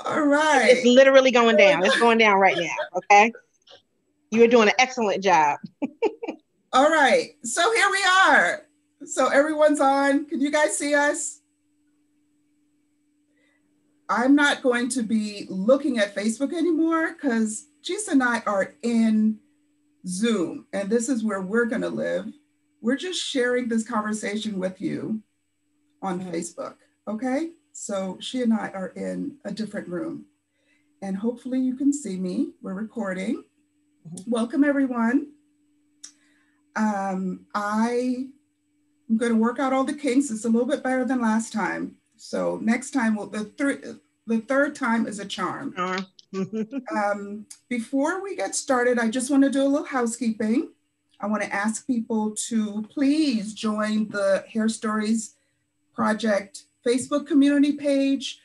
All It's right. literally going down. It's going down right now. Okay. You are doing an excellent job. All right. So here we are. So everyone's on. Can you guys see us? I'm not going to be looking at Facebook anymore because Chisa and I are in Zoom, and this is where we're going to live. We're just sharing this conversation with you on Facebook. Okay. So she and I are in a different room, and hopefully you can see me. We're recording. Welcome, everyone. I'm going to work out all the kinks. It's a little bit better than last time. So next time, the third time is a charm. Before we get started, I just want to do a little housekeeping. I want to ask people to please join the Hair Stories Project Facebook community page.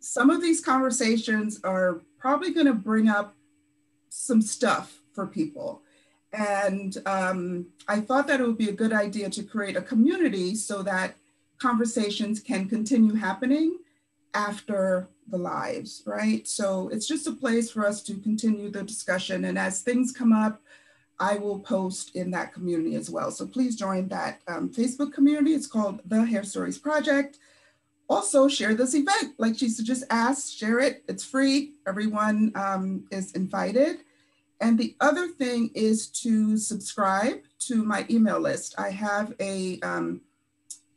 Some of these conversations are probably going to bring up some stuff for people. And I thought that it would be a good idea to create a community so that conversations can continue happening after the lives, right? So it's just a place for us to continue the discussion. And as things come up, I will post in that community as well. So please join that Facebook community. It's called the Hair Stories Project. Also share this event, like she just asked, share it, it's free. Everyone is invited. And the other thing is to subscribe to my email list. I have a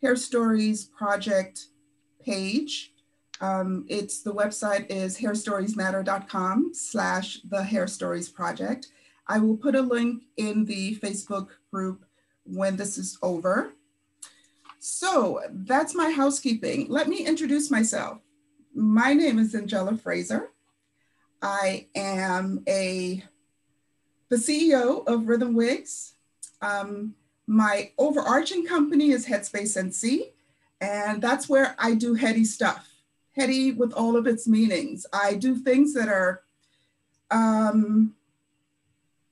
Hair Stories Project page. The website is hairstoriesmatter.com/the Hair Stories Project. I will put a link in the Facebook group when this is over. So that's my housekeeping. Let me introduce myself. My name is Angela Fraser. I am the CEO of Rhythm Wigs. My overarching company is Headspace NC, and that's where I do heady stuff, heady with all of its meanings. I do things that are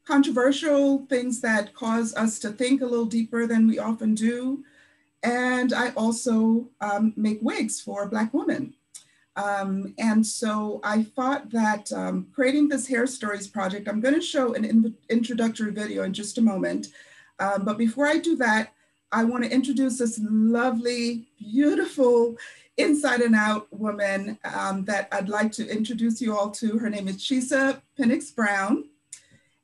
controversial, things that cause us to think a little deeper than we often do. And I also make wigs for Black women. And so I thought that creating this Hair Stories project, I'm going to show an introductory video in just a moment. But before I do that, I want to introduce this lovely, beautiful, inside and out woman that I'd like to introduce you all to. Her name is Chisa Pennix-Brown.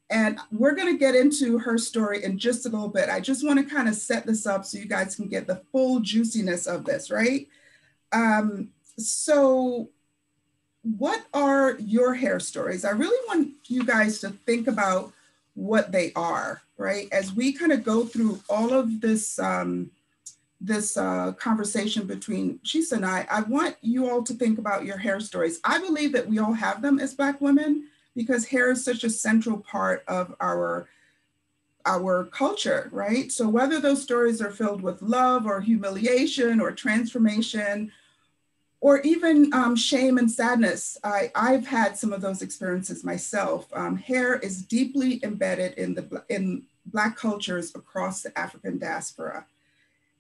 And we're going to get into her story in just a little bit. I just want to kind of set this up so you guys can get the full juiciness of this, right? So what are your hair stories? I really want you guys to think about what they are, right? As we kind of go through all of this, conversation between Chisa and I want you all to think about your hair stories. I believe that we all have them as Black women because hair is such a central part of our culture, right? So whether those stories are filled with love or humiliation or transformation, or even shame and sadness. I've had some of those experiences myself. Hair is deeply embedded in Black cultures across the African diaspora.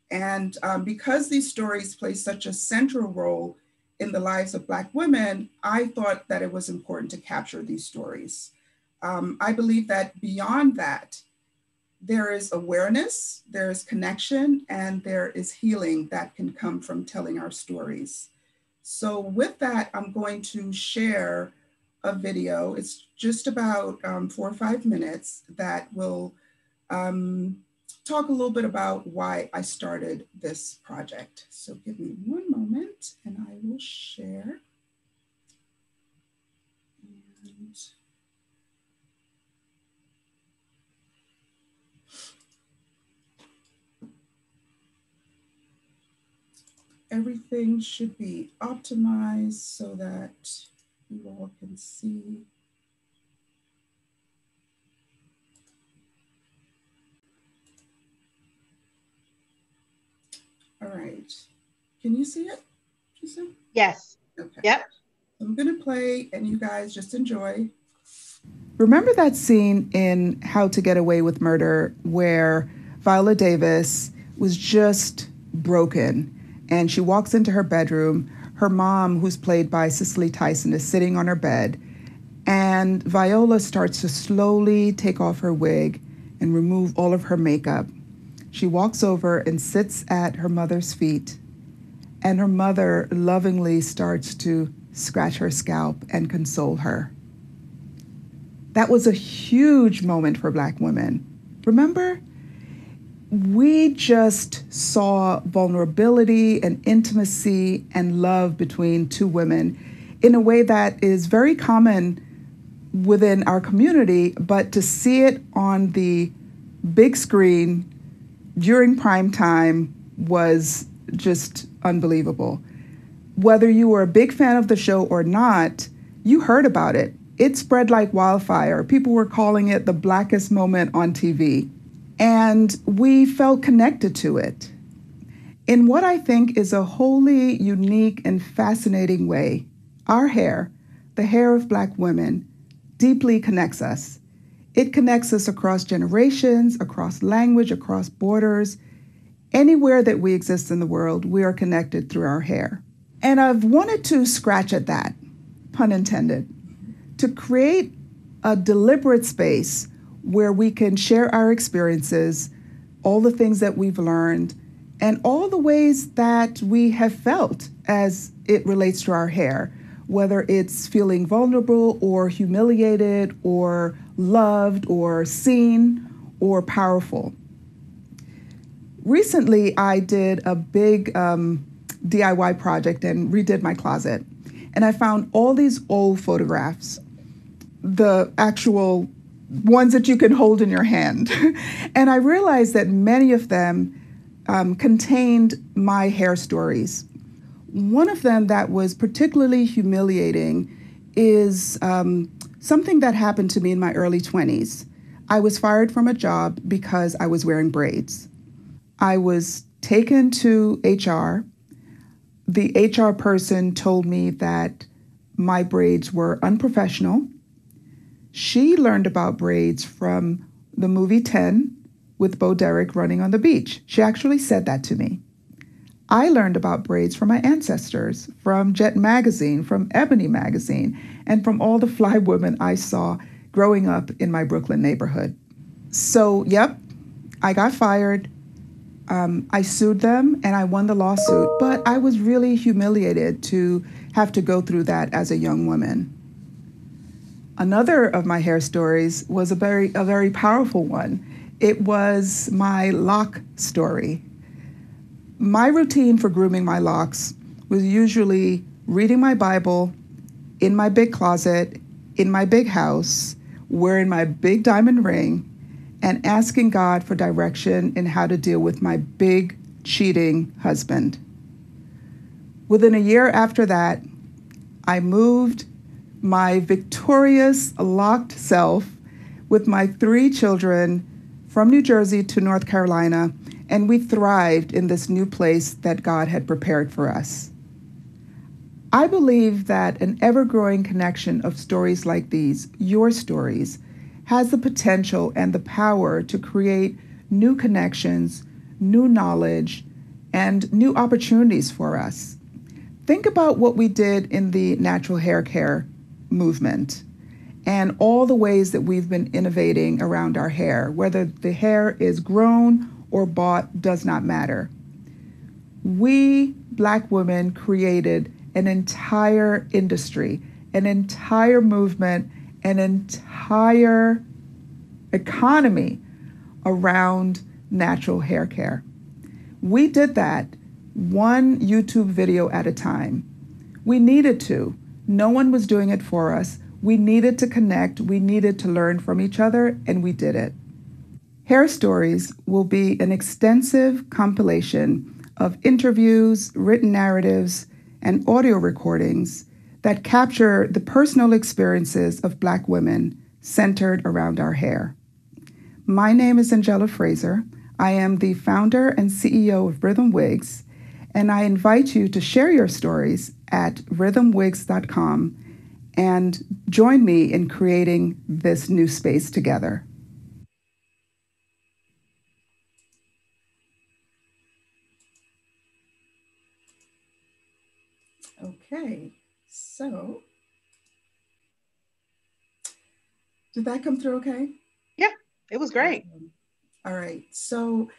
And because these stories play such a central role in the lives of Black women, I thought that it was important to capture these stories. I believe that beyond that, there is awareness, there is connection, and there is healing that can come from telling our stories. So with that, I'm going to share a video. It's just about 4 or 5 minutes that will talk a little bit about why I started this project. So give me one moment and I will share. And everything should be optimized so that you all can see. All right. Can you see it, Chisa? Yes. Okay. Yep. I'm going to play and you guys just enjoy. Remember that scene in How to Get Away with Murder where Viola Davis was just broken and she walks into her bedroom. Her mom, who's played by Cicely Tyson, is sitting on her bed, and Viola starts to slowly take off her wig and remove all of her makeup. She walks over and sits at her mother's feet, and her mother lovingly starts to scratch her scalp and console her. That was a huge moment for Black women. Remember? We just saw vulnerability and intimacy and love between two women in a way that is very common within our community, but to see it on the big screen during prime time was just unbelievable. Whether you were a big fan of the show or not, you heard about it. It spread like wildfire. People were calling it the blackest moment on TV. And we felt connected to it in what I think is a wholly unique and fascinating way. Our hair, the hair of Black women, deeply connects us. It connects us across generations, across language, across borders. Anywhere that we exist in the world, we are connected through our hair. And I've wanted to scratch at that, pun intended, to create a deliberate space where we can share our experiences, all the things that we've learned, and all the ways that we have felt as it relates to our hair, whether it's feeling vulnerable or humiliated or loved or seen or powerful. Recently, I did a big DIY project and redid my closet. And I found all these old photographs, the actual ones that you can hold in your hand. And I realized that many of them contained my hair stories. One of them that was particularly humiliating is something that happened to me in my early 20s. I was fired from a job because I was wearing braids. I was taken to HR. The HR person told me that my braids were unprofessional. She learned about braids from the movie 10 with Bo Derek running on the beach. She actually said that to me. I learned about braids from my ancestors, from Jet Magazine, from Ebony Magazine, and from all the fly women I saw growing up in my Brooklyn neighborhood. So, yep, I got fired. I sued them and I won the lawsuit, but I was really humiliated to have to go through that as a young woman. Another of my hair stories was a very powerful one. It was my lock story. My routine for grooming my locks was usually reading my Bible in my big closet, in my big house, wearing my big diamond ring, and asking God for direction in how to deal with my big cheating husband. Within a year after that, I moved my victorious, locked self with my 3 children from New Jersey to North Carolina, and we thrived in this new place that God had prepared for us. I believe that an ever-growing connection of stories like these, your stories, has the potential and the power to create new connections, new knowledge, and new opportunities for us. Think about what we did in the natural hair care movement and all the ways that we've been innovating around our hair. Whether the hair is grown or bought does not matter. We Black women created an entire industry, an entire movement, an entire economy around natural hair care. We did that one YouTube video at a time. We needed to. No one was doing it for us. We needed to connect. We needed to learn from each other, and we did it. Hair Stories will be an extensive compilation of interviews, written narratives, and audio recordings that capture the personal experiences of Black women centered around our hair. My name is Angela Fraser. I am the founder and CEO of Rhythm Wigs, and I invite you to share your stories at rhythmwigs.com and join me in creating this new space together. Okay, so did that come through okay? Yeah, it was great. Awesome. All right, so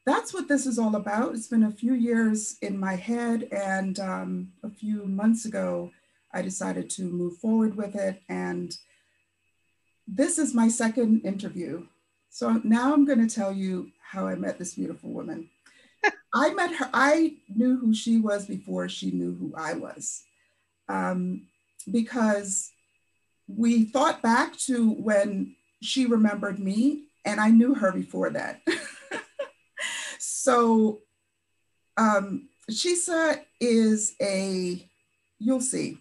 that's what this is all about. It's been a few years in my head, and a few months ago, I decided to move forward with it. And this is my second interview. So now I'm going to tell you how I met this beautiful woman. I met her, I knew who she was before she knew who I was. Um, because we thought back to when she remembered me, and I knew her before that. So Chisa is you'll see,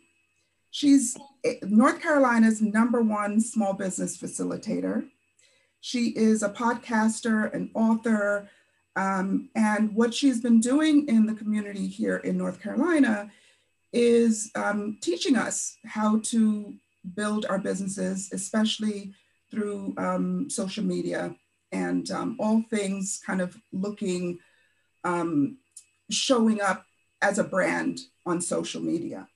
she's North Carolina's #1 small business facilitator. She is a podcaster, an author, and what she's been doing in the community here in North Carolina is teaching us how to build our businesses, especially through social media and all things kind of looking, showing up as a brand on social media.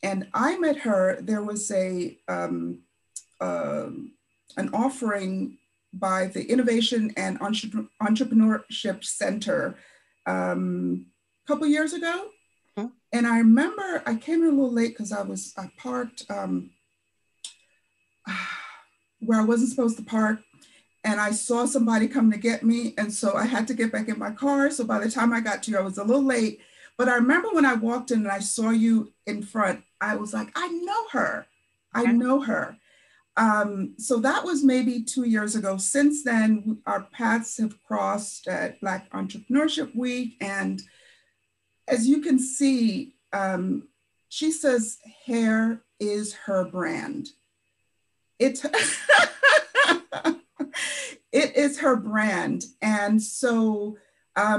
And I met her, there was an offering by the Innovation and Entrepreneurship Center a couple years ago. Mm-hmm. And I remember I came in a little late because I parked where I wasn't supposed to park. And I saw somebody come to get me. And so I had to get back in my car. So by the time I got to you, I was a little late. But I remember when I walked in and I saw you in front, I was like, I know her. I know her. So that was maybe 2 years ago. Since then, our paths have crossed at Black Entrepreneurship Week. And as you can see, she says hair is her brand. It's it is her brand. And so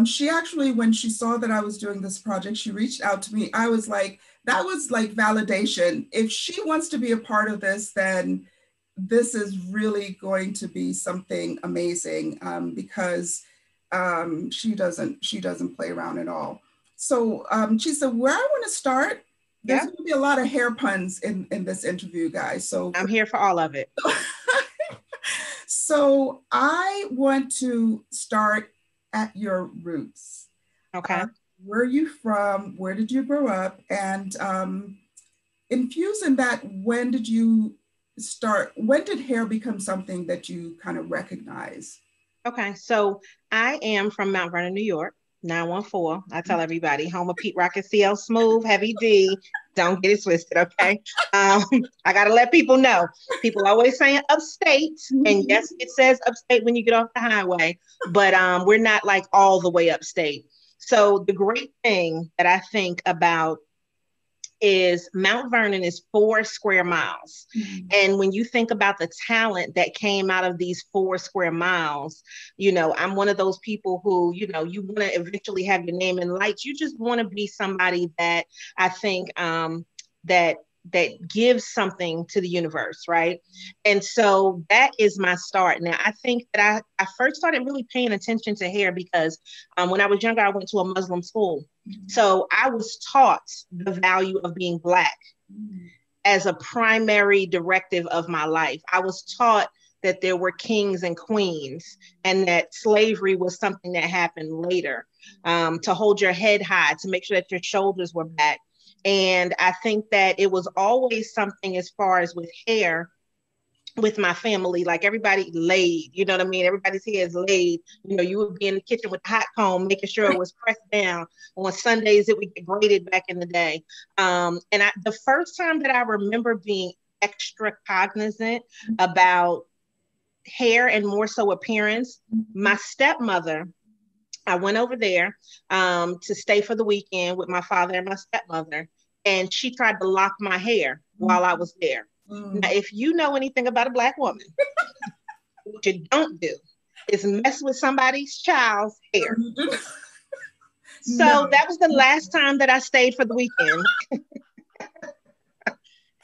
she actually, when she saw that I was doing this project, she reached out to me. I was like, that was like validation. If she wants to be a part of this, then this is really going to be something amazing, because she doesn't play around at all. So Chisa, where I want to start, there's going to be a lot of hair puns in this interview, guys. So I'm here for all of it. So I want to start at your roots. Okay. Where are you from? Where did you grow up? And infusing that, when did hair become something that you kind of recognize? Okay, so I am from Mount Vernon, New York, 914. I tell everybody, home of Pete Rock and CL Smooth, Heavy D. Don't get it twisted, okay? I got to let people know. People always saying upstate, and yes, it says upstate when you get off the highway, but we're not like all the way upstate. So the great thing that I think about is Mount Vernon is 4 square miles. Mm-hmm. And when you think about the talent that came out of these 4 square miles, I'm one of those people who, you want to eventually have your name in lights. You just want to be somebody that I think that gives something to the universe, right? And so that is my start. Now, I think that I first started really paying attention to hair because when I was younger, I went to a Muslim school. So I was taught the value of being Black as a primary directive of my life. I was taught that there were kings and queens and that slavery was something that happened later, to hold your head high, to make sure that your shoulders were back. And I think that it was always something as far as with hair, with my family, like everybody laid, you know what I mean? Everybody's hair is laid. You would be in the kitchen with a hot comb, making sure it was pressed down. On Sundays, it would get braided back in the day. And the first time that I remember being extra cognizant about hair and more so appearance, my stepmother, I went over there to stay for the weekend with my father and my stepmother, and she tried to lock my hair while I was there. Now, if you know anything about a Black woman, what you don't do is mess with somebody's child's hair. So that was the last time that I stayed for the weekend.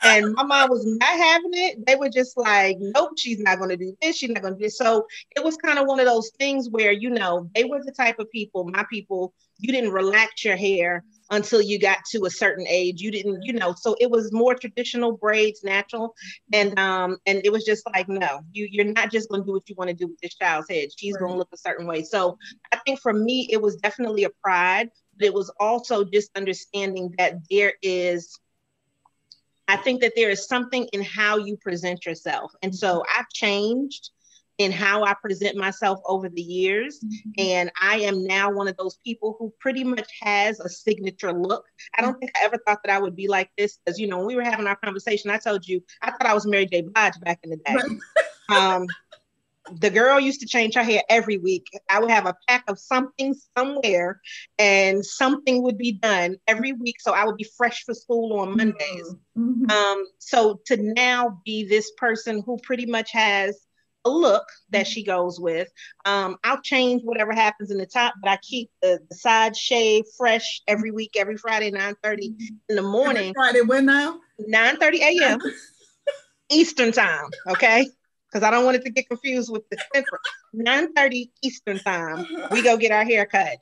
And my mom was not having it. They were just like, nope, she's not going to do this. She's not going to do this. So it was kind of one of those things where, they were the type of people, my people, you didn't relax your hair until you got to a certain age. You didn't, so it was more traditional braids, natural. And it was just like, no, you're not just going to do what you want to do with this child's head. She's going to look a certain way. So I think for me, it was definitely a pride, but it was also just understanding that I think that there is something in how you present yourself. And so I've changed in how I present myself over the years. And I am now one of those people who pretty much has a signature look. I don't think I ever thought that I would be like this, because, when we were having our conversation, I told you, I thought I was Mary J. Blige back in the day. The girl used to change her hair every week. I would have a pack of something somewhere, and something would be done every week. So I would be fresh for school on Mondays. So to now be this person who pretty much has a look that she goes with. I'll change whatever happens in the top, but I keep the side shave fresh every week, every Friday, 9:30 in the morning. Every Friday, when now? 9:30 a.m. Eastern time, okay? Because I don't want it to get confused with the Central. 9:30 Eastern time, we go get our hair cut.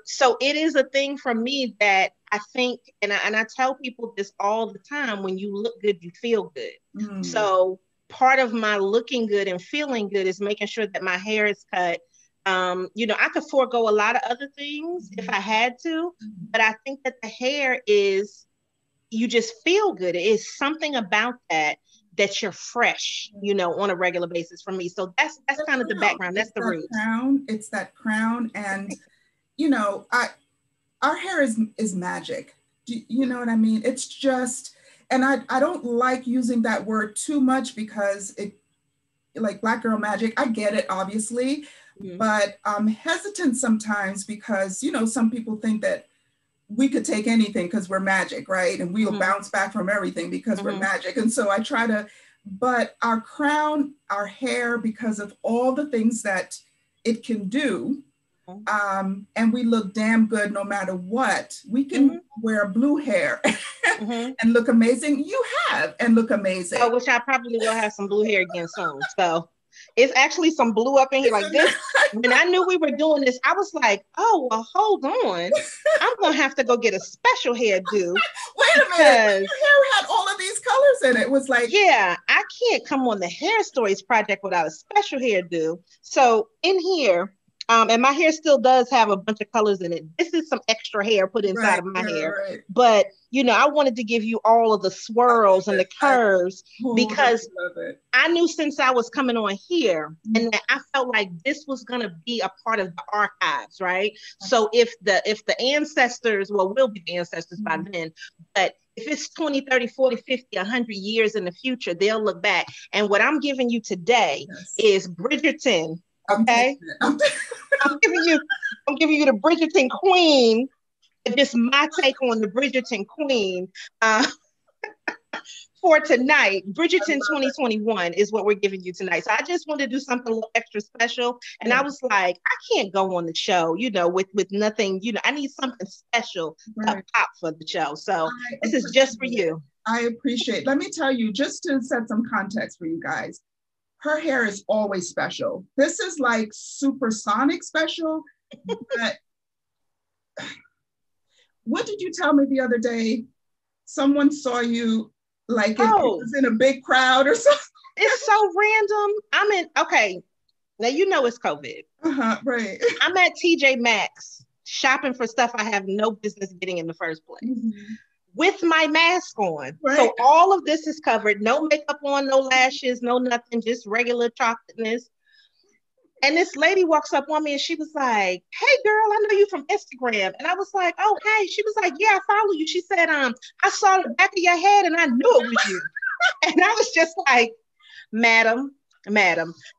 So it is a thing for me that I think, and I tell people this all the time, when you look good, you feel good. So part of my looking good and feeling good is making sure that my hair is cut. I could forego a lot of other things if I had to, but I think that the hair is, you just feel good. It is something about that you're fresh, on a regular basis for me. So that's kind of the background. That's the root. It's that crown. And, our hair is magic. You know what I mean? It's just, and I don't like using that word too much, because it, like Black girl magic, I get it, obviously, but I'm hesitant sometimes because, some people think that we could take anything because we're magic, right? And we'll bounce back from everything because we're magic. And so I try to, but our crown, our hair, because of all the things that it can do, and we look damn good no matter what. We can wear blue hair and look amazing. You have, and look amazing. Oh, which I probably will have some blue hair again soon. So it's actually some blue up in here like this. When I knew we were doing this, I was like, oh, well, hold on. I'm going to have to go get a special hairdo. Wait a minute. Your hair had all of these colors in it. It was like, yeah, I can't come on the Hair Stories project without a special hairdo. So in here, and my hair still does have a bunch of colors in it. This is some extra hair put inside of my hair. Right. But, I wanted to give you all of the swirls and the curves because I knew since I was coming on here and that I felt like this was going to be a part of the archives, right? So if the ancestors, well, we'll be the ancestors by then, but if it's 20, 30, 40, 50, 100 years in the future, they'll look back. And what I'm giving you today is Bridgerton. Okay, I'm giving you the Bridgerton Queen. Just my take on the Bridgerton Queen for tonight. Bridgerton 2021 is what we're giving you tonight. So I just wanted to do something a little extra special, and I was like, I can't go on the show, with nothing. I need something special to pop for the show. So this is just for you. I appreciate. Let me tell you, just to set some context for you guys. Her hair is always special. This is like supersonic special. But what did you tell me the other day? Someone saw you like it was in a big crowd or something. It's so random. Okay. Now it's COVID. Right. I'm at TJ Maxx shopping for stuff I have no business getting in the first place. With my mask on. Right. So all of this is covered. No makeup on, no lashes, no nothing, just regular chocolateness. And this lady walks up on me and she was like, hey girl, I know you from Instagram. And I was like, oh, hey. She was like, yeah, I follow you. She said, I saw the back of your head and I knew it was you. And I was just like, madam,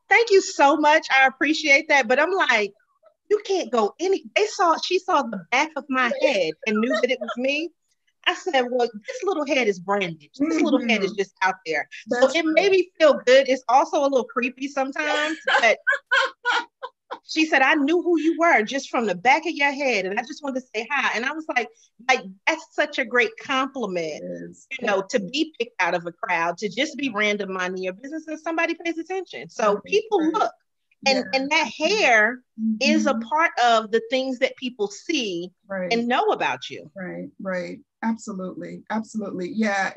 thank you so much. I appreciate that. But I'm like, you can't go she saw the back of my head and knew that it was me. I said, well, this little head is branded. This little head is just out there. So it made me feel good. It's also a little creepy sometimes, but she said, I knew who you were just from the back of your head. And I just wanted to say hi. And I was like, that's such a great compliment, to be picked out of a crowd, to just be random minding your business and somebody pays attention. So people look. Yeah. And that hair is a part of the things that people see and know about you. Right. Absolutely. Yeah,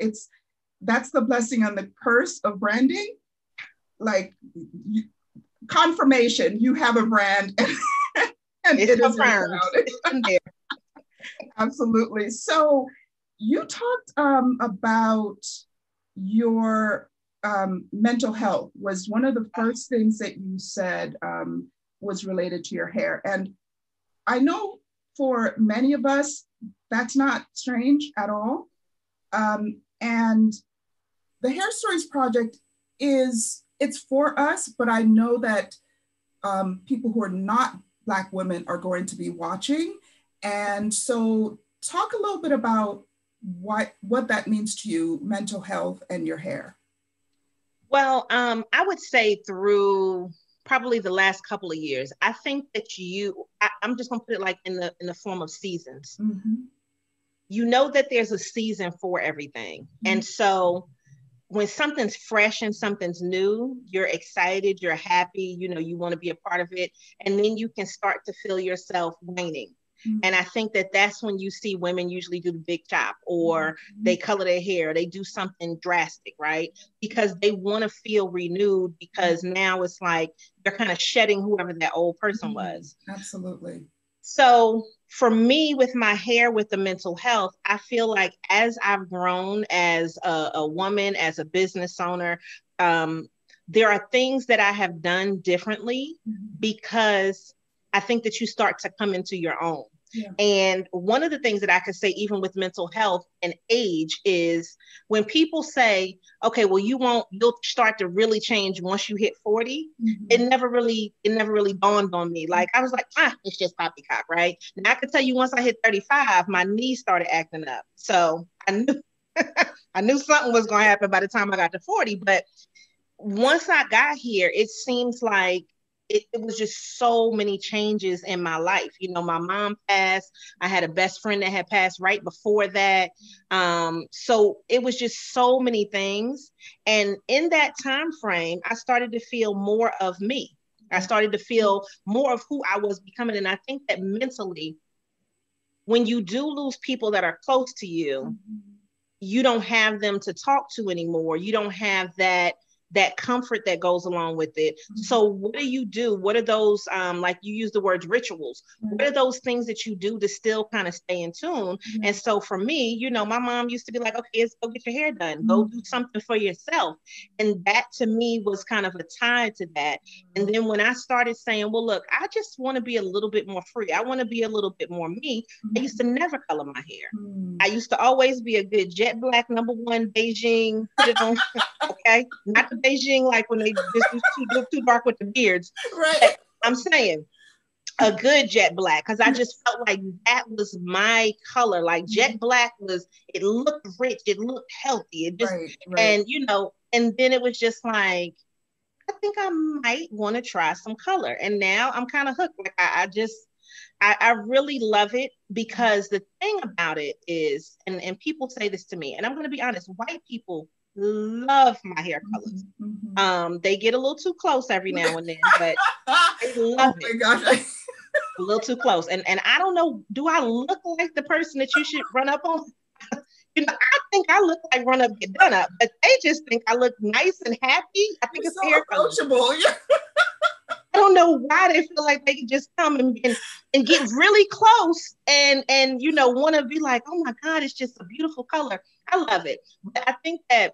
that's the blessing and the curse of branding. Like, confirmation, you have a brand, and it's it is confirmed. It's in there. Absolutely. So you talked about your mental health was one of the first things that you said was related to your hair. And I know for many of us, that's not strange at all. And the Hair Stories Project it's for us, but I know that people who are not Black women are going to be watching. And so talk a little bit about what that means to you, mental health and your hair. Well, I would say through probably the last couple of years, I think that I'm just gonna put it like in the form of seasons. You know that there's a season for everything. And so when something's fresh and something's new, you're excited, you're happy, you want to be a part of it. And then you can start to feel yourself waning. And I think that that's when you see women usually do the big chop, or they color their hair, they do something drastic, right? Because they want to feel renewed, because now it's like they're kind of shedding whoever that old person was. Absolutely. So for me, with my hair, with the mental health, I feel like as I've grown as a woman, as a business owner, there are things that I have done differently because I think that you start to come into your own. Yeah. And one of the things that I could say, even with mental health and age, is when people say, okay, well, you'll start to really change once you hit 40. It never really dawned on me. Like, I was like, it's just poppycock, right? Now I could tell you, once I hit 35, my knees started acting up. So I knew I knew something was going to happen by the time I got to 40. But once I got here, it seems like it was just so many changes in my life. My mom passed. I had a best friend that had passed right before that. So it was just so many things. And in that time frame, I started to feel more of me. I started to feel more of who I was becoming. And I think that mentally, when you do lose people that are close to you, you don't have them to talk to anymore. You don't have that comfort that goes along with it. So what do you do? What are those, like you use the word rituals, what are those things that you do to still kind of stay in tune? And so for me, my mom used to be like, okay, let's go get your hair done. Go do something for yourself. And that to me was kind of a tie to that. And then when I started saying, well, look, I just want to be a little bit more free. I want to be a little bit more me. I used to never color my hair. I used to always be a good jet black, #1 Beijing, put it on, okay? Not the Beijing, like when they just too dark with the beards. Right. But I'm saying a good jet black, because I just felt like that was my color. Like jet black it looked rich, it looked healthy. It just, and and then it was just like, I think I might want to try some color. And now I'm kind of hooked. Like I really love it, because the thing about it is, and people say this to me, and I'm going to be honest, white people love my hair colors. They get a little too close every now and then, but they love it. Oh my gosh. A little too close. And I don't know, do I look like the person that you should run up on? I think I look like run up, get done up, but they just think I look nice and happy. I think it's so hair approachable. I don't know why they feel like they can just come and get really close and want to be like, oh my God, it's just a beautiful color. I love it. But I think that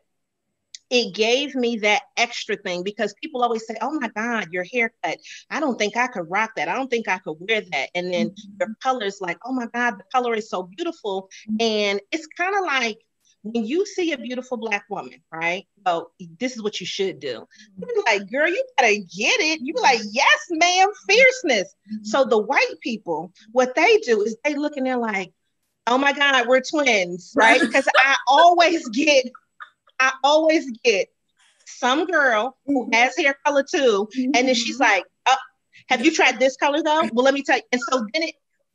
it gave me that extra thing, because people always say, oh my God, your haircut, I don't think I could rock that. I don't think I could wear that. And then your color's like, oh my God, the color is so beautiful. And it's kind of like, when you see a beautiful Black woman, right? So this is what you should do. You're like, girl, you better get it. You be like, yes, ma'am, fierceness. So the white people, what they do is they look and they're like, oh my God, we're twins, right? Because I always get some girl who has hair color too. And then she's like, oh, have you tried this color though? Well, let me tell you. And so then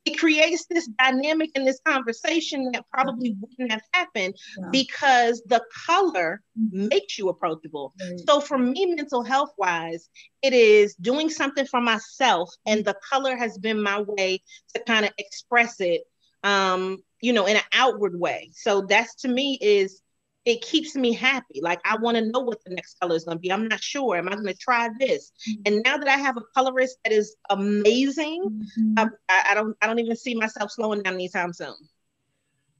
it creates this dynamic in this conversation that probably wouldn't have happened Yeah. because the color Mhm. makes you approachable. Right. So for me, mental health wise, it is doing something for myself, and the color has been my way to kind of express it, in an outward way. So that's, to me, is it keeps me happy. Like, I want to know what the next color is going to be. I'm not sure. Am I going to try this? And now that I have a colorist that is amazing, Mhm. I don't even see myself slowing down anytime soon.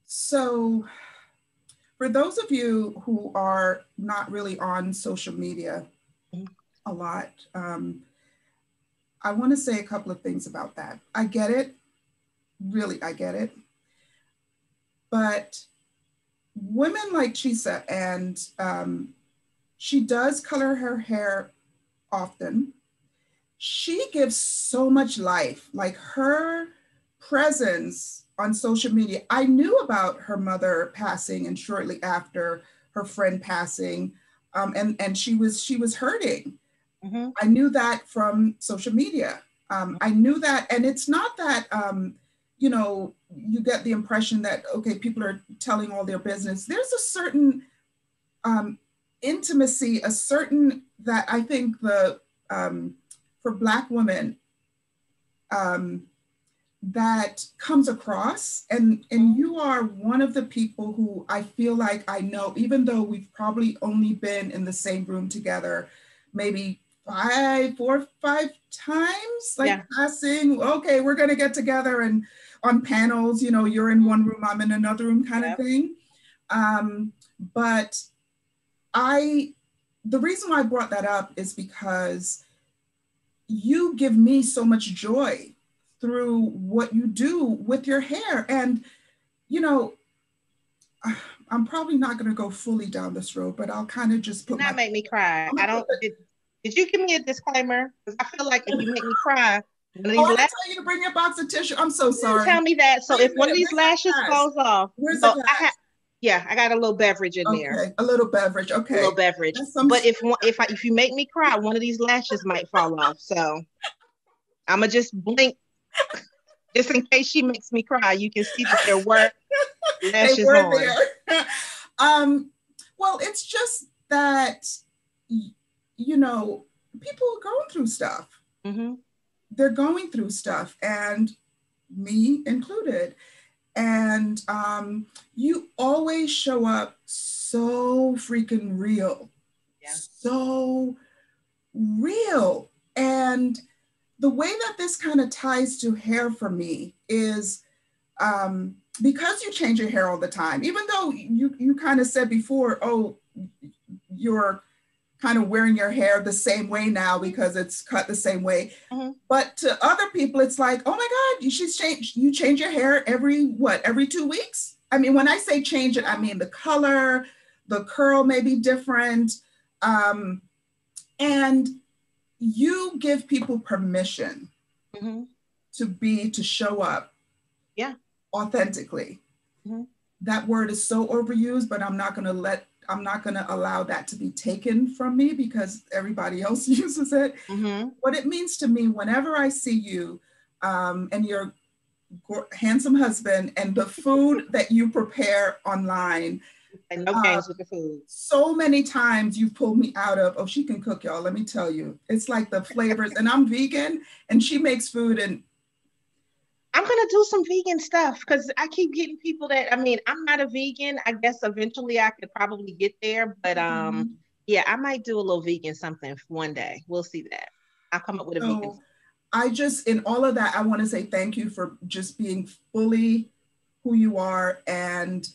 So, for those of you who are not really on social media a lot, I want to say a couple of things about that. I get it. Really, I get it. But women like Chisa, and she does color her hair often. She gives so much life, like her presence on social media. I knew about her mother passing, and shortly after her friend passing, and she was hurting. Mm-hmm. I knew that from social media. I knew that, and it's not that you get the impression that, okay, people are telling all their business. There's a certain um, intimacy, a certain that I think the for Black women um, that comes across, and you are one of the people who I feel like I know, even though we've probably only been in the same room together, maybe 4 or 5 times, like Yeah. passing. Okay, we're gonna get together and on panels. You're in one room, I'm in another room, kind of thing. But the reason why I brought that up is because you give me so much joy through what you do with your hair. And, you know, I'm probably not going to go fully down this road, but I'll kind of just Did put my, not make me cry. I'm I gonna put don't. the, Did you give me a disclaimer? Because I feel like if you make me cry, one of oh, these I didn't lashes. tell you to bring your box of tissue. I'm so You didn't sorry. tell me that. So Wait a if one of minute, these where's the lashes glass? falls off, Where's the well, glass? yeah, I got a little beverage in there. Okay, a little beverage. A Okay. little beverage. That's some, But if you make me cry, one of these lashes might fall off. So I'ma just blink just in case she makes me cry. You can see that there were they lashes were on. there. um, well, it's just that, you know, people are going through stuff. Mm-hmm. They're going through stuff, and me included. And you always show up so freaking real, Yeah. so real. And the way that this kind of ties to hair for me is because you change your hair all the time, even though you kind of said before, oh, you're kind of wearing your hair the same way now because it's cut the same way. Mm-hmm. But to other people, it's like, oh my God, she's changed. You change your hair every 2 weeks? I mean, when I say change it, I mean the color, the curl may be different. And you give people permission Mm-hmm. to show up Yeah. authentically. Mm-hmm. That word is so overused, but I'm not going to allow that to be taken from me because everybody else uses it. Mm-hmm. What it means to me, whenever I see you and your handsome husband and the food that you prepare online, And no games with the food. so many times you've pulled me out of, oh, she can cook, y'all. Let me tell you, it's like the flavors. And I'm vegan, and she makes food, and I'm gonna do some vegan stuff because I keep getting people that, I mean, I'm not a vegan. I guess eventually I could probably get there, but yeah, I might do a little vegan something one day. We'll see that. I'll come up with a vegan. so I just, in all of that, I want to say thank you for just being fully who you are. And,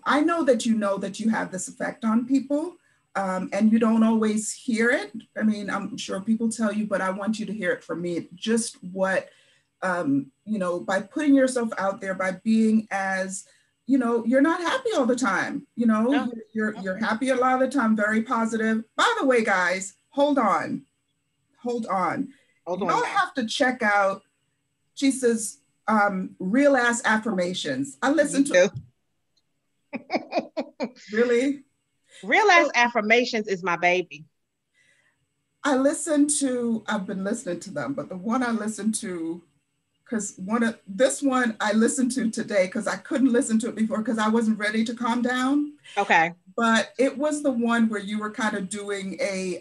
I know that you have this effect on people, and you don't always hear it. I mean, I'm sure people tell you, but I want you to hear it from me. Just what, by putting yourself out there, by being as, you're not happy all the time. No. You're happy a lot of the time, very positive. By the way, guys, hold on. Hold on. Hold on Y'all now. have to check out Chisa's real ass affirmations. I listen to really. Real ass affirmations is my baby. I've been listening to them, but the one I listened to because this one I listened to today because I couldn't listen to it before because I wasn't ready to calm down. Okay. But it was the one where you were kind of doing a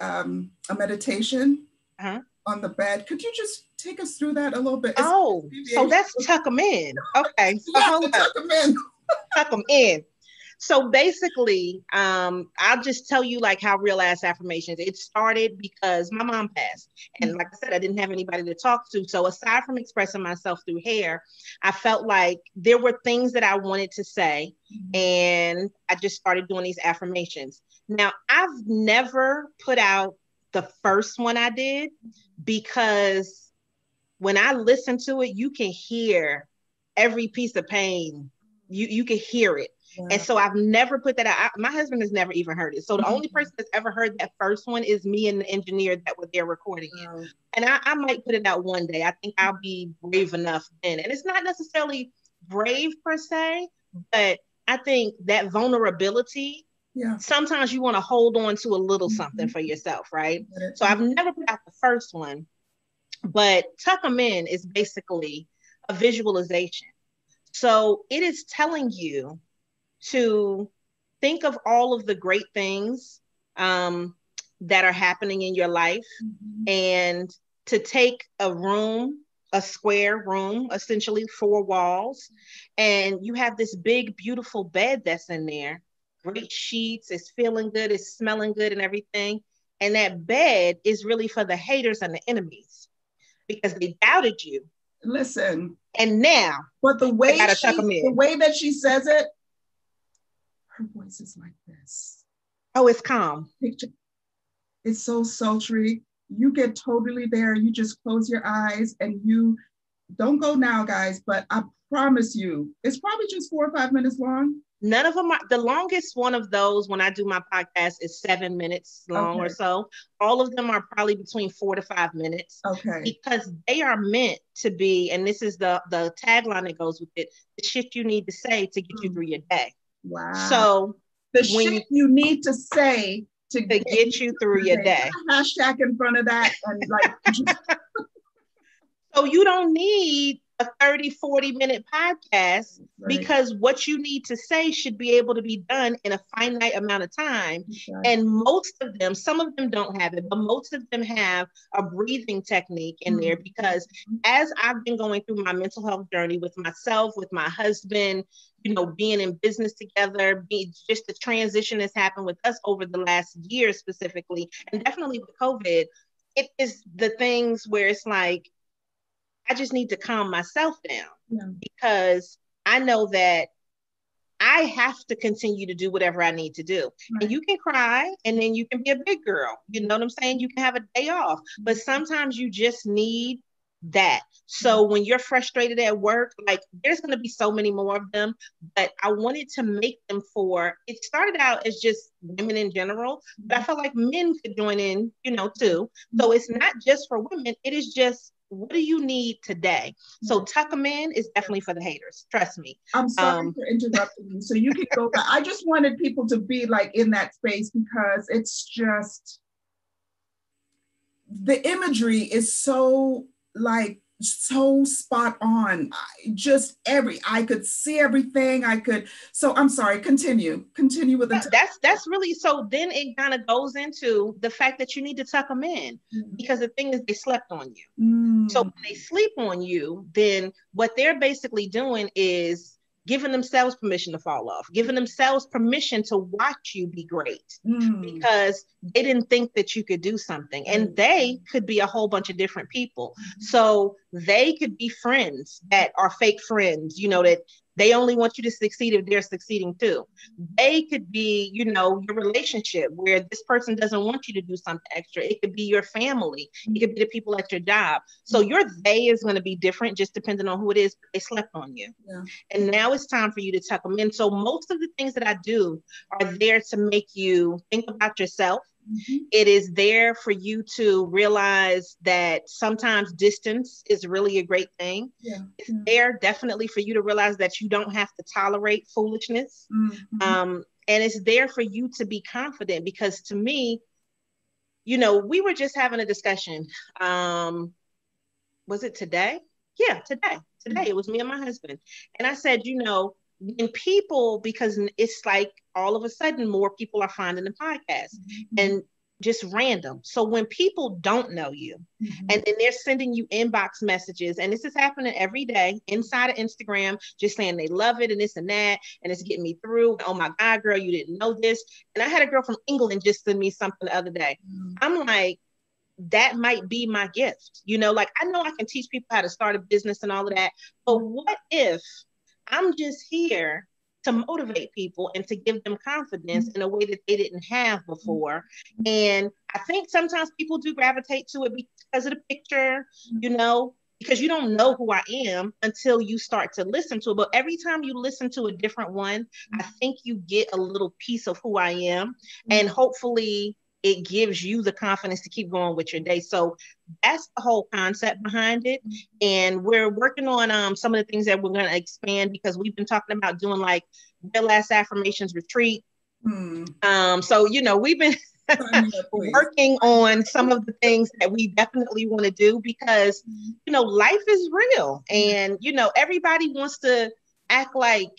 meditation on the bed. Could you just take us through that a little bit? So that's tuck them in. Okay. So hold up. Tuck them in. Tuck them in. So basically, I'll just tell you like how real ass affirmations. It started because my mom passed. And like I said, I didn't have anybody to talk to. So aside from expressing myself through hair, I felt like there were things that I wanted to say. And I just started doing these affirmations. Now, I've never put out the first one I did because when I listen to it, you can hear every piece of pain. You can hear it. Wow. And so I've never put that out. My husband has never even heard it. So the only person that's ever heard that first one is me and the engineer that were there recording it. And I might put it out one day. I think I'll be brave enough then. And it's not necessarily brave per se, but I think that vulnerability, sometimes you want to hold on to a little something for yourself, right? So I've never put out the first one, but tuck them in is basically a visualization. So it is telling you to think of all of the great things that are happening in your life and to take a room, a square room, essentially 4 walls, and you have this big, beautiful bed that's in there, great sheets, it's feeling good, it's smelling good and everything. And that bed is really for the haters and the enemies because they doubted you. Listen. And now, but the way that she says it, her voice is like this. Oh, it's calm. It's so sultry. You get totally there. You just close your eyes and you don't go now, guys, but I promise you, it's probably just 4 or 5 minutes long. None of them are, the longest one of those when I do my podcast is 7 minutes long or so. All of them are probably between 4 to 5 minutes. Because they are meant to be, and this is the tagline that goes with it, the shit you need to say to get you through your day. Wow. So the shit you need to say to get you through your day. Hashtag in front of that and like so you don't need a 30-40 minute podcast because what you need to say should be able to be done in a finite amount of time. And most of them, some of them don't have it, but most of them have a breathing technique in there because as I've been going through my mental health journey with myself, with my husband, you know, being in business together, just the transition that's happened with us over the last year specifically, and definitely with COVID, it is the things where it's like, I just need to calm myself down because I know that I have to continue to do whatever I need to do. And you can cry and then you can be a big girl. You know what I'm saying? You can have a day off, but sometimes you just need that. So when you're frustrated at work, like there's going to be so many more of them, but I wanted to make them for, it started out as just women in general, but I felt like men could join in, you know, too. So it's not just for women. It is just, what do you need today? So tuck them in is definitely for the haters. Trust me. I'm sorry for interrupting you. So you can go back. I just wanted people to be like in that space because it's just, the imagery is so like, so spot on. I could see everything. So I'm sorry, continue with the that's really, so then it kind of goes into the fact that you need to tuck them in because the thing is they slept on you. So when they sleep on you, then what they're basically doing is giving themselves permission to fall off, giving themselves permission to watch you be great because they didn't think that you could do something. And they could be a whole bunch of different people. So they could be friends that are fake friends, you know, that they only want you to succeed if they're succeeding too. They could be, you know, your relationship where this person doesn't want you to do something extra. It could be your family. It could be the people at your job. So your they is going to be different just depending on who it is. They slept on you. And now it's time for you to tuck them in. So most of the things that I do are there to make you think about yourself. It is there for you to realize that sometimes distance is really a great thing. It's there definitely for you to realize that you don't have to tolerate foolishness. And it's there for you to be confident because to me, you know, we were just having a discussion. Was it today? Yeah, today. today. It was me and my husband. And I said, when people, because it's like all of a sudden more people are finding the podcast and just random. So when people don't know you and then they're sending you inbox messages, and this is happening every day inside of Instagram, just saying they love it and this and that, and it's getting me through. Oh my God, girl, you didn't know this. And I had a girl from England just send me something the other day. I'm like, that might be my gift. Like I know I can teach people how to start a business and all of that, but what if I'm just here to motivate people and to give them confidence in a way that they didn't have before? And I think sometimes people do gravitate to it because of the picture, because you don't know who I am until you start to listen to it. But every time you listen to a different one, I think you get a little piece of who I am. And hopefully it gives you the confidence to keep going with your day. So that's the whole concept behind it. And we're working on some of the things that we're going to expand, because we've been talking about doing like real ass affirmations retreat. So, we've been working on some of the things that we definitely want to do, because, life is real, and, everybody wants to act like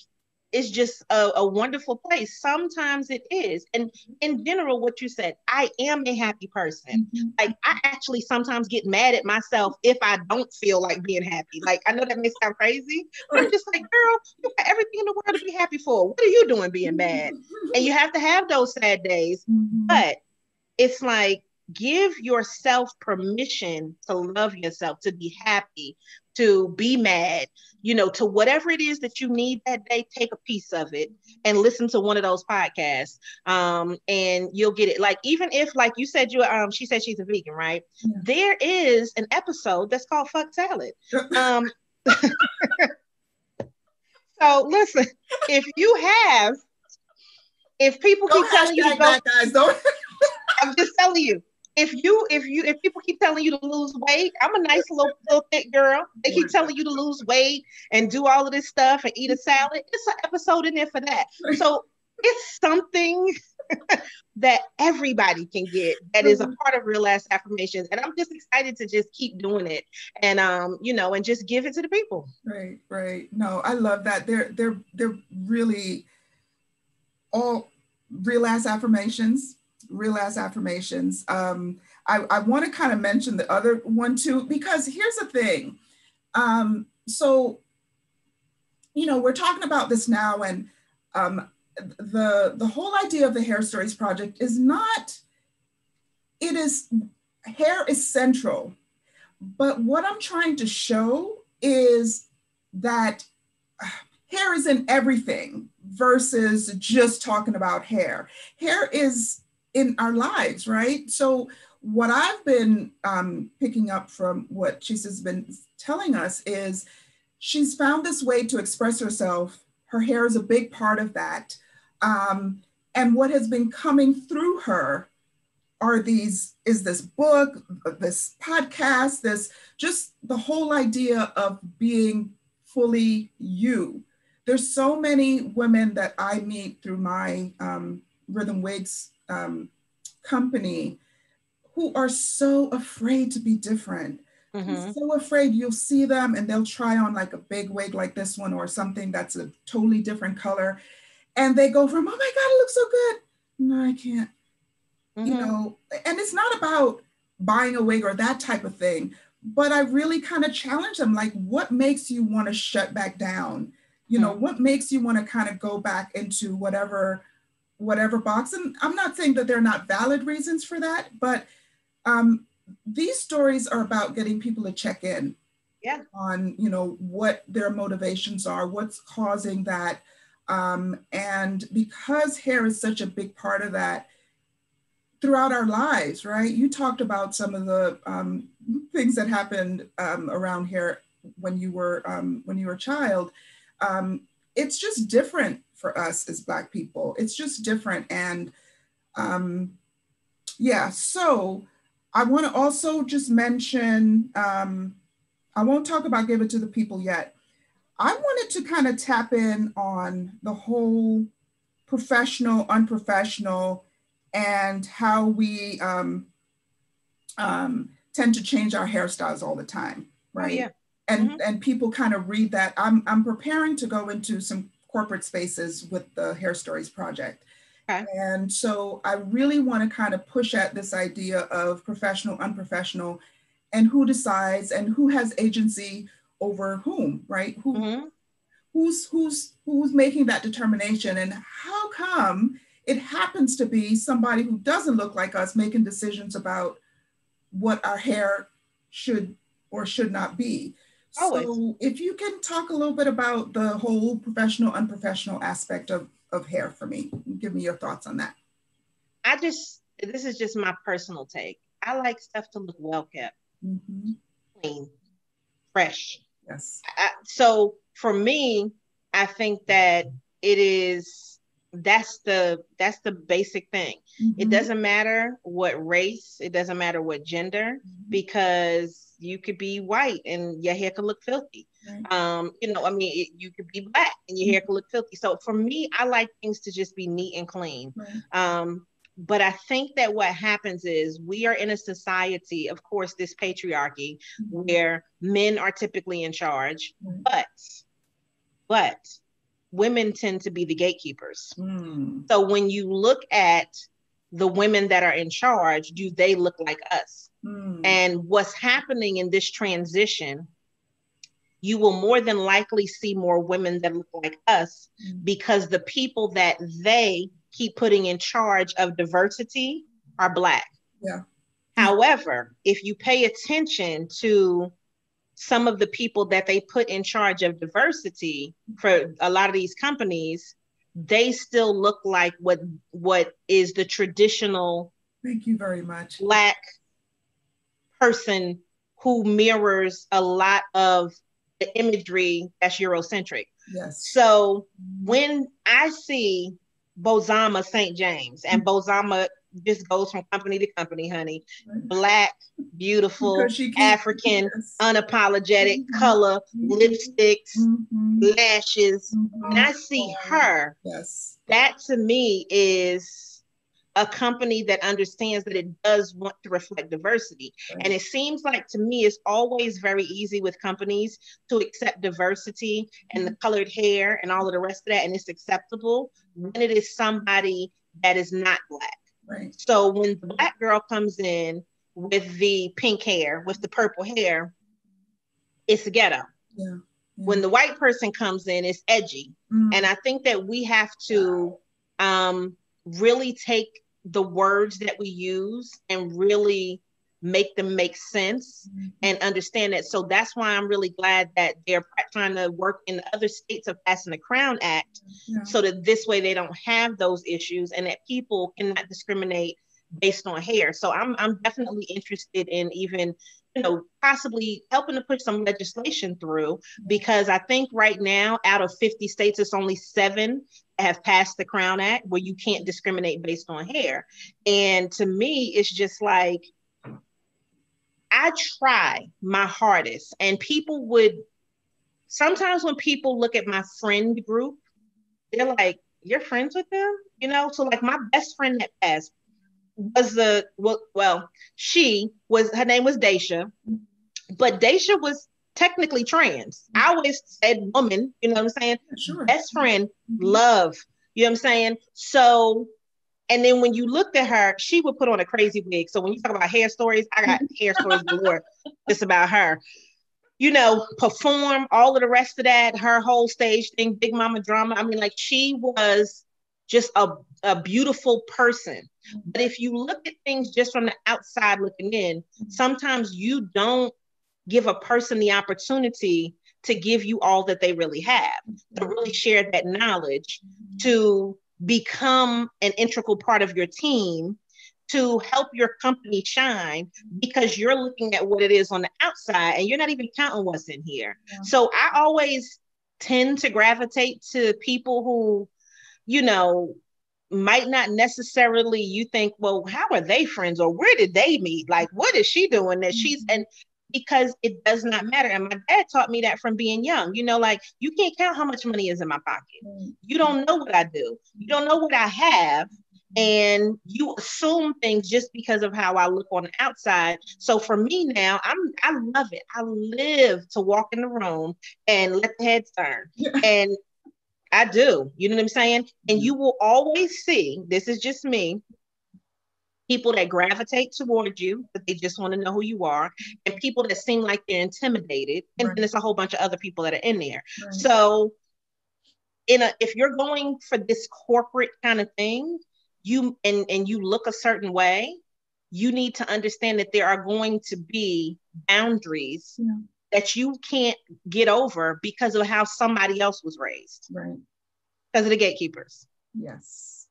it's just a wonderful place. Sometimes it is. And in general, what you said, I am a happy person. Like I actually sometimes get mad at myself if I don't feel like being happy. Like I know that may sound crazy, but I'm just like, girl, you got everything in the world to be happy for. What are you doing being mad? And you have to have those sad days. But it's like, give yourself permission to love yourself, to be happy, to be mad, to whatever it is that you need that day. Take a piece of it and listen to one of those podcasts, and you'll get it. Like, even if, like you said, she said she's a vegan, right? There is an episode that's called Fuck Salad. So listen, if people keep telling you to go, guys, don't. I'm just telling you, if people keep telling you to lose weight, I'm a nice little thick girl. They keep telling you to lose weight and do all of this stuff and eat a salad. It's an episode in there for that. So it's something that everybody can get that is a part of Real Ass Affirmations. And I'm just excited to just keep doing it and and just give it to the people. Right. No, I love that. They're really all real ass affirmations. I want to kind of mention the other one too, because here's the thing. So, we're talking about this now, and the whole idea of the Hair Stories Project is not, hair is central, but what I'm trying to show is that hair is in everything versus just talking about hair. Hair is in our lives, right? So what I've been picking up from what Chisa's been telling us is she's found this way to express herself. Her hair is a big part of that. And what has been coming through her is this book, this podcast, just the whole idea of being fully you. There's so many women that I meet through my Rhythm Wigs company who are so afraid to be different. So afraid. You'll see them and they'll try on like a big wig like this one or something that's a totally different color. And they go from, oh my God, it looks so good. No, I can't. And it's not about buying a wig or that type of thing, but I really kind of challenge them, like, what makes you want to shut back down? What makes you want to kind of go back into whatever box? And I'm not saying that they're not valid reasons for that, but these stories are about getting people to check in on, what their motivations are, what's causing that. And because hair is such a big part of that throughout our lives, right? You talked about some of the things that happened around here when you were a child. It's just different for us as Black people. It's just different. And so I want to also just mention, I won't talk about Give It to the People yet. I wanted to kind of tap in on the whole professional, unprofessional, and how we tend to change our hairstyles all the time, right? and people kind of read that. I'm preparing to go into some corporate spaces with the Hair Stories project. Okay. And so I really want to kind of push at this idea of professional, unprofessional, and who decides and who has agency over whom, right? Who's making that determination, and how come it happens to be somebody who doesn't look like us making decisions about what our hair should or should not be. Always. So if you can talk a little bit about the whole professional, unprofessional aspect of hair for me, give me your thoughts on that. This is just my personal take. I like stuff to look well kept, clean, fresh. Yes. So for me, I think that that's the basic thing. It doesn't matter what race, it doesn't matter what gender, because you could be white and your hair could look filthy. Right. You could be black and your hair could look filthy. So for me, I like things to just be neat and clean. Right. But I think that what happens is we are in a society, of course, this patriarchy, where men are typically in charge, but women tend to be the gatekeepers. So when you look at the women that are in charge, do they look like us? And what's happening in this transition, you will more than likely see more women that look like us, because the people that they keep putting in charge of diversity are Black. Yeah. However, if you pay attention to some of the people that they put in charge of diversity for a lot of these companies, they still look like what is the traditional, thank you very much, Black person who mirrors a lot of the imagery that's Eurocentric. Yes. So when I see Bozoma St. James, and Bozoma just goes from company to company, honey. Black, beautiful, African, unapologetic, color, lipsticks, lashes. And I see her. Yes. That to me is a company that understands that it does want to reflect diversity. Right. And it seems like, to me, it's always very easy with companies to accept diversity and the colored hair and all of the rest of that, and it's acceptable when it is somebody that is not Black. Right. So when the Black girl comes in with the pink hair, with the purple hair, it's ghetto. Yeah. When the white person comes in, it's edgy. And I think that we have to really take the words that we use and really make them make sense and understand that. So that's why I'm really glad that they're trying to work in the other states of passing the Crown Act, so that this way they don't have those issues and that people cannot discriminate based on hair. So I'm definitely interested in even, possibly helping to push some legislation through, because I think right now out of 50 states, it's only 7 that have passed the Crown Act where you can't discriminate based on hair. And to me, it's just like, I try my hardest, and people would, sometimes when people look at my friend group, they're like, you're friends with them? So like my best friend that passed was her name was Daisha, but Daisha was technically trans. I always said woman, you know what I'm saying? Sure. Best friend, love, you know what I'm saying? So, and then when you looked at her, she would put on a crazy wig. So when you talk about hair stories, I got hair stories galore just about her. Perform, all of the rest of that, her whole stage thing, Big Mama Drama. I mean, like, she was just a beautiful person. But if you look at things just from the outside looking in, sometimes you don't give a person the opportunity to give you all that they really have, to really share that knowledge, to become an integral part of your team, to help your company shine, because you're looking at what it is on the outside and you're not even counting what's in here. Yeah. So I always tend to gravitate to people who, might not necessarily, you think, well, how are they friends, or where did they meet? Like, what is she doing that she's, and because it does not matter. And my dad taught me that from being young, like, you can't count how much money is in my pocket. You don't know what I do. You don't know what I have. and you assume things just because of how I look on the outside. So for me now, I love it. I live to walk in the room and let the heads turn. Yeah. And I do. You know what I'm saying? And you will always see, this is just me, people that gravitate towards you, but they just want to know who you are, and people that seem like they're intimidated. And Right. then there's a whole bunch of other people that are in there. Right. So if you're going for this corporate kind of thing, you look a certain way, you need to understand that there are going to be boundaries that you can't get over because of how somebody else was raised. Right. Because of the gatekeepers. Yes,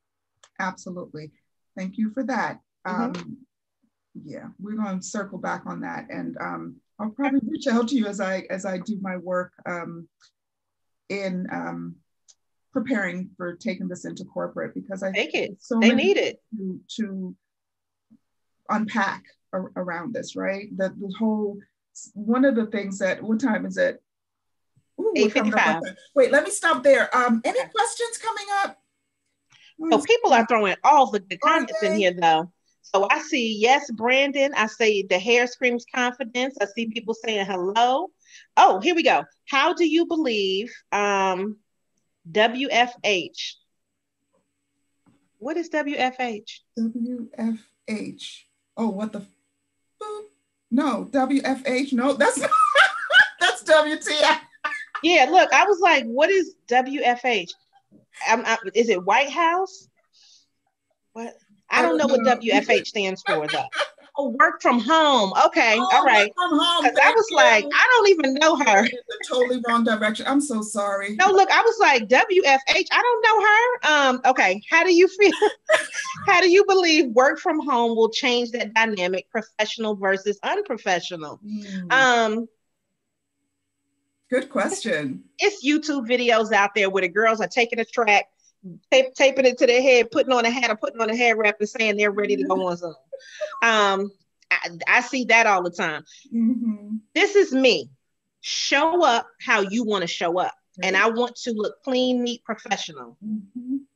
absolutely. Thank you for that. Yeah, we're going to circle back on that, and I'll probably reach out to you as I do my work in preparing for taking this into corporate, because I think so they need it to unpack around this, right? The whole, one of the things that, what time is it? 8:55. Wait, let me stop there. Any questions coming up? So people are throwing all the good comments in here, though. So I see, yes, Brandon. I say the hair screams confidence. I see people saying hello. Oh, here we go. How do you believe WFH? What is WFH? WFH. Oh, what the? No, WFH. No, that's that's WTF. Yeah, look, I was like, what is WFH? Is it White House? What? I don't know what WFH stands for, though. Oh, work from home. Okay, all right. Work from home. Because I was like, I don't even know her. The totally wrong direction. I'm so sorry. No, look, I was like, WFH. I don't know her. Okay, how do you feel? How do you believe work from home will change that dynamic, professional versus unprofessional? Good question. It's YouTube videos out there where the girls are taking a track, taping it to their head, putting on a hat or putting on a hair wrap and saying they're ready to go on Zoom. I see that all the time. This is me. Show up how you want to show up. And I want to look clean, neat, professional.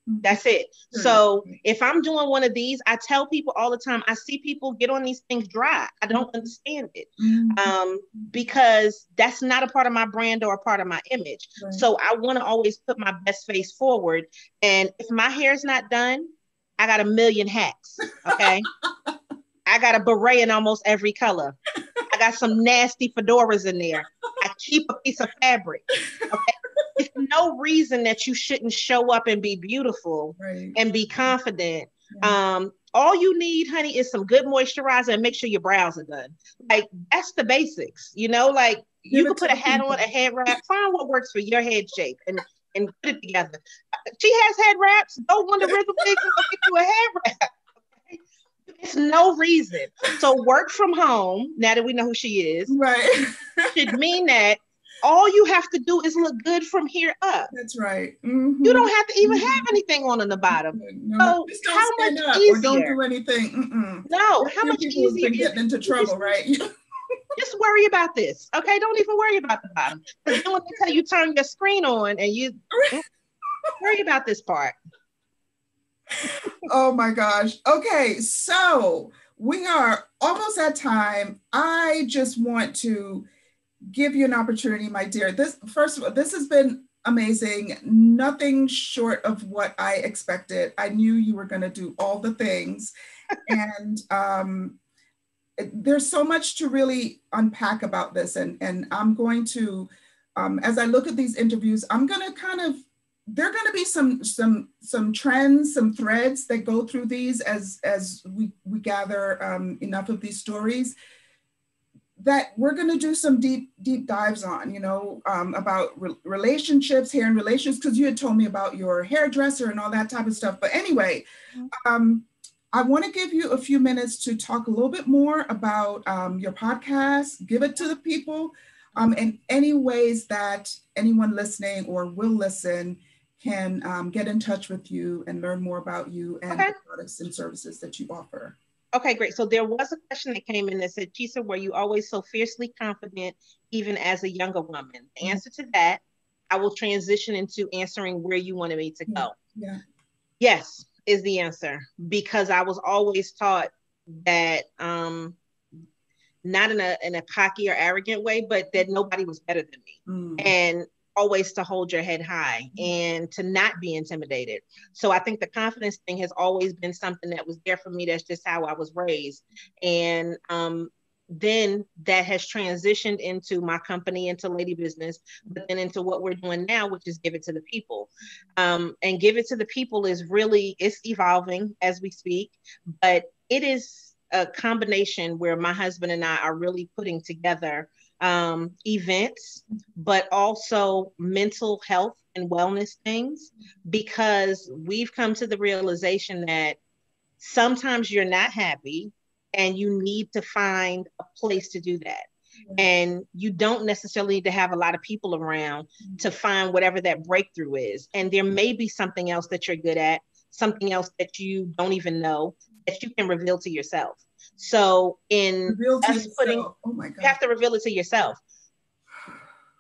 That's it. So if I'm doing one of these, I tell people all the time, I see people get on these things dry. I don't understand it because that's not a part of my brand or a part of my image. So I want to always put my best face forward. And if my hair is not done, I got a million hats. Okay. I got a beret in almost every color. I got some nasty fedoras in there. I keep a piece of fabric. Okay. There's no reason that you shouldn't show up and be beautiful and be confident. All you need, honey, is some good moisturizer and make sure your brows are done. Like, that's the basics, you know, like you can put a hat on, a head wrap, find what works for your head shape and put it together. She has head wraps. Go Wonder Rhythm Wigs and go get you a head wrap. It's no reason. So work from home, now that we know who she is, should mean that all you have to do is look good from here up. That's right. You don't have to even have anything on the bottom. No, so how much easier? Or don't do anything. No, how much easier is getting into trouble, right? Just worry about this, okay? Don't even worry about the bottom. Because then when they tell you turn your screen on and you worry about this part. Oh my gosh. Okay, so we are almost at time. I just want to give you an opportunity, my dear. First of all, this has been amazing. Nothing short of what I expected. I knew you were going to do all the things. And there's so much to really unpack about this. And I'm going to, as I look at these interviews, I'm going to there are going to be some trends, some threads that go through these as we gather enough of these stories that we're going to do some deep dives on, you know, about relationships, hair and relations, because you had told me about your hairdresser and all that type of stuff. But anyway, I want to give you a few minutes to talk a little bit more about your podcast, give it to the people, and any ways that anyone listening or will listen can get in touch with you and learn more about you and the products and services that you offer. Okay, great. So there was a question that came in that said, Chisa, were you always so fiercely confident, even as a younger woman? The answer to that, I will transition into answering where you wanted me to go. Yeah. Yes. is the answer, because I was always taught that, not in a cocky or arrogant way, but that nobody was better than me. And always to hold your head high and to not be intimidated. So I think the confidence thing has always been something that was there for me. That's just how I was raised. And then that has transitioned into my company, into Lady Business, but then into what we're doing now, which is Give It to the People. And Give It to the People is really, it's evolving as we speak, but it is a combination where my husband and I are really putting together events, but also mental health and wellness things, because we've come to the realization that sometimes you're not happy and you need to find a place to do that. And you don't necessarily need to have a lot of people around to find whatever that breakthrough is. And there may be something else that you're good at, something else that you don't even know, that you can reveal to yourself. So in us putting, oh my God, you have to reveal it to yourself,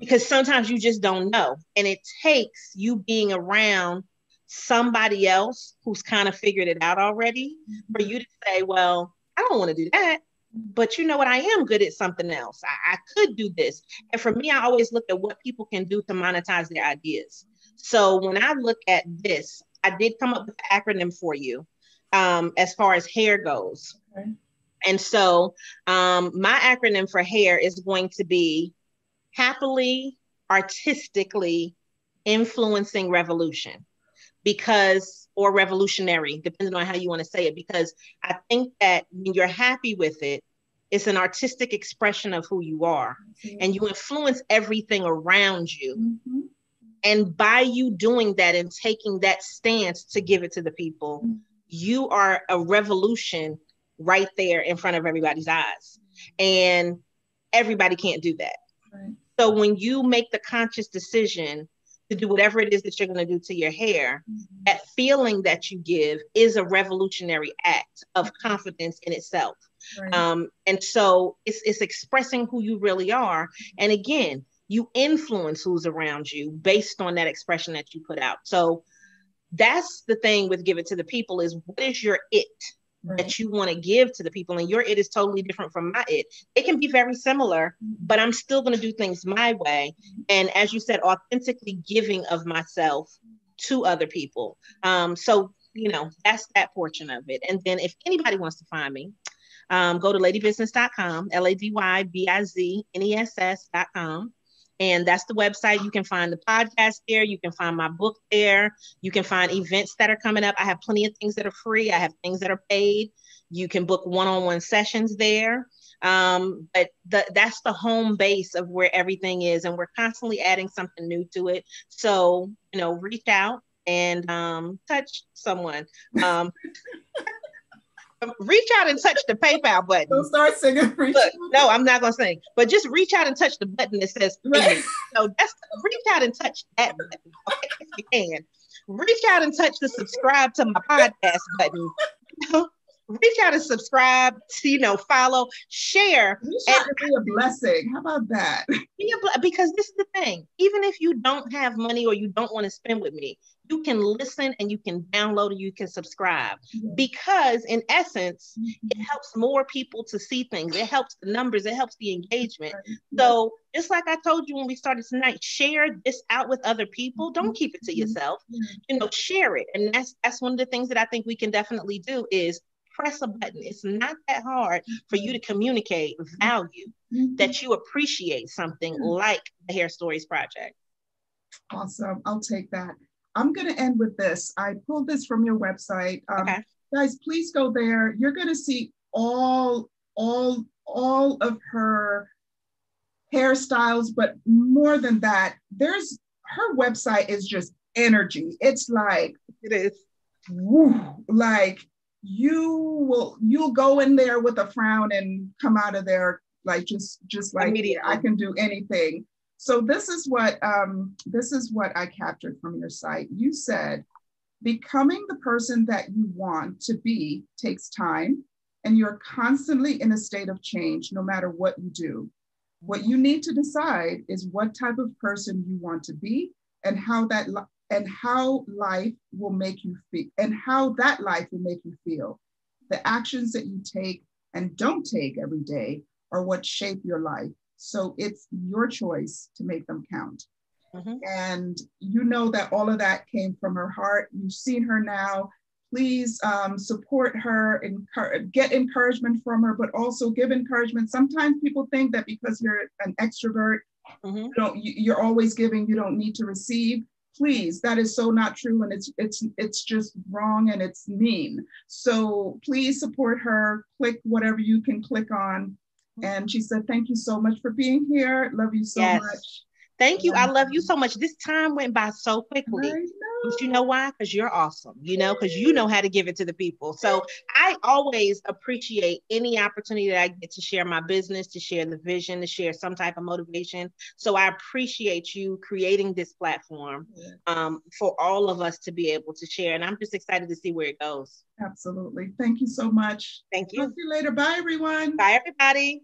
because sometimes you just don't know. And it takes you being around somebody else who's kind of figured it out already for you to say, well, I don't want to do that, but you know what? I am good at something else. I could do this. And for me, I always look at what people can do to monetize their ideas. So when I look at this, I did come up with an acronym for you as far as hair goes. Okay. And so my acronym for hair is going to be happily, artistically influencing revolution. Because, or revolutionary, depending on how you want to say it, because I think that when you're happy with it, it's an artistic expression of who you are, and you influence everything around you. And by you doing that and taking that stance to give it to the people, you are a revolution right there in front of everybody's eyes. And everybody can't do that. Right. So when you make the conscious decision to do whatever it is that you're going to do to your hair, that feeling that you give is a revolutionary act of confidence in itself. Right. And so it's expressing who you really are. And again, you influence who's around you based on that expression that you put out. So that's the thing with Give It to the People, is what is your it that you want to give to the people? And your it is totally different from my it. It can be very similar, but I'm still going to do things my way. And as you said, authentically giving of myself to other people. So, you know, that's that portion of it. And then if anybody wants to find me, go to ladybusiness.com, LADYBIZNESS.com. And that's the website. You can find the podcast there. You can find my book there. You can find events that are coming up. I have plenty of things that are free. I have things that are paid. You can book one-on-one sessions there. But that's the home base of where everything is. And we're constantly adding something new to it. So, you know, reach out and touch someone. Reach out and touch the PayPal button. Don't start singing. Look, no, I'm not gonna sing. But just reach out and touch the button that says pay me. So reach out and touch that button, okay, if you can. Reach out and touch the subscribe to my podcast button. Reach out and subscribe, to, you know, follow, share. Reach out and be a blessing. How about that? Because this is the thing. Even if you don't have money or you don't want to spend with me, you can listen and you can download and you can subscribe. Because in essence, it helps more people to see things. It helps the numbers. It helps the engagement. So just like I told you when we started tonight, share this out with other people. Don't keep it to yourself. You know, share it. And that's one of the things that I think we can definitely do is press a button. It's not that hard for you to communicate value, that you appreciate something like the Hair Stories Project. Awesome. I'll take that. I'm going to end with this. I pulled this from your website. Okay. Guys, please go there. You're going to see all of her hairstyles, but more than that, her website is just energy. It's like, it is. Woo, like, you'll go in there with a frown and come out of there like just like I can do anything. So this is what I captured from your site. You said becoming the person that you want to be takes time, and you're constantly in a state of change no matter what you do. What you need to decide is what type of person you want to be and how that and how life will make you feel, and how that life will make you feel. The actions that you take and don't take every day are what shape your life. So it's your choice to make them count. Mm-hmm. And you know that all of that came from her heart. You've seen her now. Please support her, get encouragement from her, but also give encouragement. Sometimes people think that because you're an extrovert, mm-hmm. You're always giving, you don't need to receive. Please, that is so not true, and it's just wrong, and it's mean. So please support her. Click whatever you can click on. And she said, thank you so much for being here. Love you so much. Thank you. I love you so much. This time went by so quickly. But you know why? Because you're awesome, because you know how to give it to the people. So I always appreciate any opportunity that I get to share my business, to share the vision, to share some type of motivation. So I appreciate you creating this platform for all of us to be able to share. And I'm just excited to see where it goes. Absolutely. Thank you so much. Thank you. Talk to you later. Bye, everyone. Bye, everybody.